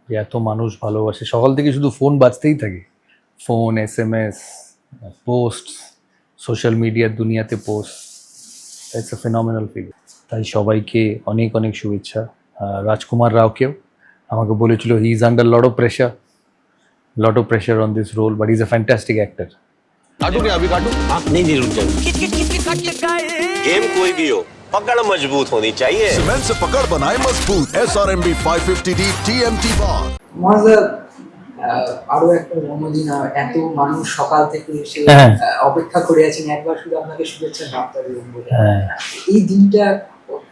যে এত মানুষ ভালোবাসে, সকাল থেকে শুধু ফোন বাজতেই থাকে, ফোন, SMS, পোস্ট, সোশ্যাল মিডিয়ার দুনিয়াতে post. It's a phenomenal figure. তাই সবাইকে অনেক অনেক শুভেচ্ছা। রাজকুমার রাওকেও আমাকে বলেছিল he is under lot of pressure on this role, but is a fantastic actor. काटू क्या अभी काटू? आप नहीं रुक जाओ। गेम कोई भी हो, पकड़ मजबूत होनी चाहिए। सीमेंट से पकड़ बनाए मजबूत। SRMB 550D TMT bar। মজা আরো একটা জন্মদিন, এত মানুষ সকাল থেকে এসে অপেক্ষা করে আছেন একবার শুধু আপনাকে শুভেচ্ছা বার্তা দেবেন বলে। এই দিনটা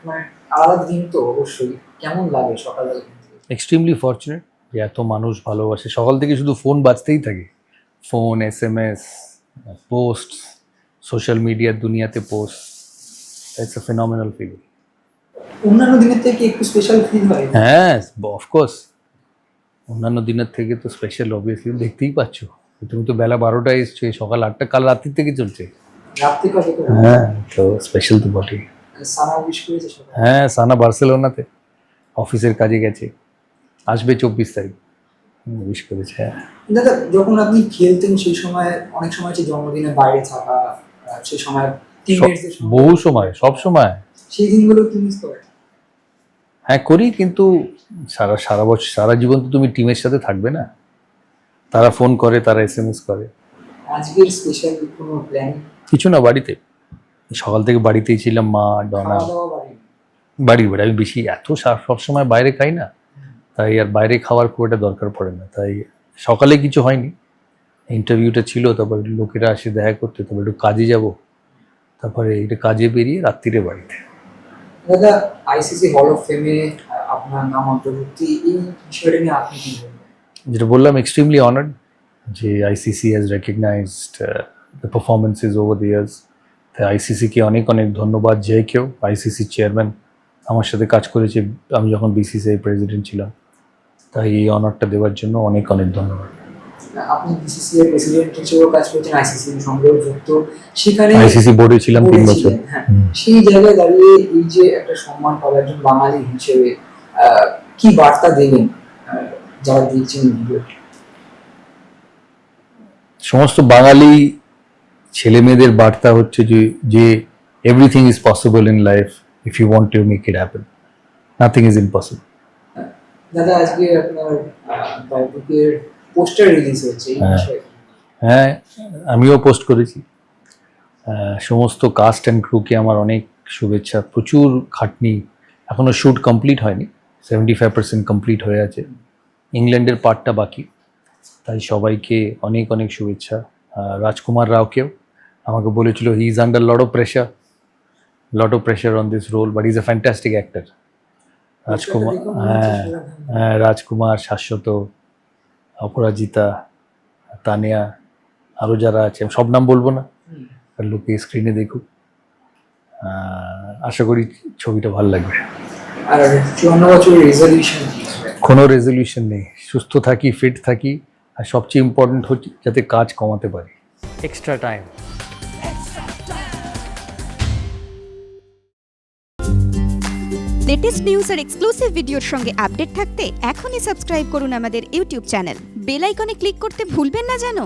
মানে আলাদা দিন তো অবশ্যই, কেমন লাগে সকালবেলা? এক্সট্রিমলি ফর্চুনেট যে এত মানুষ ভালোবাসে, সকাল থেকে শুধু ফোন বাজতেই থাকে, ফোন, SMS, পোস্ট, সোশ্যাল মিডিয়ার দুনিয়াতে post. It's a phenomenal figure. অন্যান্য দিনের থেকে একটু স্পেশাল ফিল হয়? হ্যাঁ, অফকোর্স অন্যান্য দিনের থেকে তো স্পেশাল, অবভিয়াসলি। দেখতেই পাচ্ছ, তুমি তো বেলা 12টায় এসছো, সকাল 8টা, কাল রাত্রি থেকে চলছে। রাত্রি কবে? হ্যাঁ, তো স্পেশাল তো বটেই। সানা উইশ করেছে সবাই? হ্যাঁ, সানা বার্সেলোনাতে অফিসের কাজে গেছে, আসবে 24 তারিখ। উইশ করেছে। হ্যাঁ দাদা, যখন আপনি খেলতেন সেই সময় অনেক সময় যে জন্মদিনে বাইরে থাকা, সেই সময় বহু সময়, সব সময় সেই দিনগুলো কি মিস করেন? হ্যাঁ করি, কিন্তু সারা বছর, সারা জীবন তো তুমি টিমের সাথে থাকবে না। তারা ফোন করে, তারা SMS করে। আজকের স্পেশাল কোনো প্ল্যান? কিছু না, বাড়িতে সকাল থেকে বাড়িতেই ছিলাম। মা, ডনা, বাড়ি। আমি বেশি এত সবসময় বাইরে খাই না, তাই আর বাইরে খাওয়ার খুব একটা দরকার পড়ে না। তাই সকালে কিছু হয়নি, ইন্টারভিউটা ছিল, তারপর লোকেরা আসে দেখা করতে, তারপর একটু কাজে যাব, তারপরে এটা কাজে বেরিয়ে রাত্রিরে বাড়িতে। দাদা, ICC হল অফ ফেমে আপনার নাম অন্তর্ভুক্তি, এই বিষয়টা নিয়ে আপনি কি বলবেন? যেটা বললাম, এক্সট্রিমলি অনার্ড যে ICC has recognised the performances over the years. তাই ICC-কে অনেক অনেক ধন্যবাদ। যে কেউ ICC চেয়ারম্যান আমার সাথে কাজ করেছে আমি যখন BCCI প্রেসিডেন্ট ছিলাম, তাই এই অনারটা দেওয়ার জন্য অনেক অনেক ধন্যবাদ। আপনি BCCI প্রেসিডেন্ট হিসেবেও কাজ করেছেন, ICC এর সঙ্গেও যুক্ত, সেখানে ICC বোর্ডে ছিলাম 3 বছর। হ্যাঁ, সেই জায়গায় দাঁড়িয়ে এই যে একটা সম্মান পাওয়ার একজন বাঙালি হিসেবে কি বার্তা দেবেন যারা দেখছেন ভিডিও? সমস্ত বাঙালি ছেলে মেয়েদের বার্তা হচ্ছে যে everything is possible in life if you want to make it happen, nothing is impossible. দাদা, আজকে আপনার বায়োপিকের পোস্টার রিলিজ হয়েছে, এই বিষয়ে? হ্যাঁ, আমিও পোস্ট করেছি। সমস্ত কাস্ট অ্যান্ড ক্রুকে আমার অনেক শুভেচ্ছা। প্রচুর খাটনি, এখনও শ্যুট কমপ্লিট হয়নি, 75% কমপ্লিট হয়ে আছে, ইংল্যান্ডের পার্টটা বাকি। তাই সবাইকে অনেক অনেক শুভেচ্ছা। রাজকুমার রাওকেও আমাকে বলেছিল he is under lot of pressure on this role, but is a fantastic actor. Rajkummar, হ্যাঁ, রাজকুমার, শাশ্বত, অপরাজিতা, তানিয়া, আরও যারা আছে, সব নাম বলবো না, আর লোকে স্ক্রিনে দেখুক। আশা করি ছবিটা ভালো লাগবে। আর 54 বছরের রেজলিউশন? কোনো রেজলিউশন নেই, সুস্থ থাকি, ফিট থাকি, আর সবচেয়ে ইম্পর্টেন্ট হচ্ছে যাতে কাজ কমাতে পারি। Extra time. লেটেস্ট নিউজ আর এক্সক্লুসিভ ভিডিওর সঙ্গে আপডেট থাকতে এখনই সাবস্ক্রাইব করুন আমাদের ইউটিউব চ্যানেল। বেল আইকনে ক্লিক করতে ভুলবেন না যেন।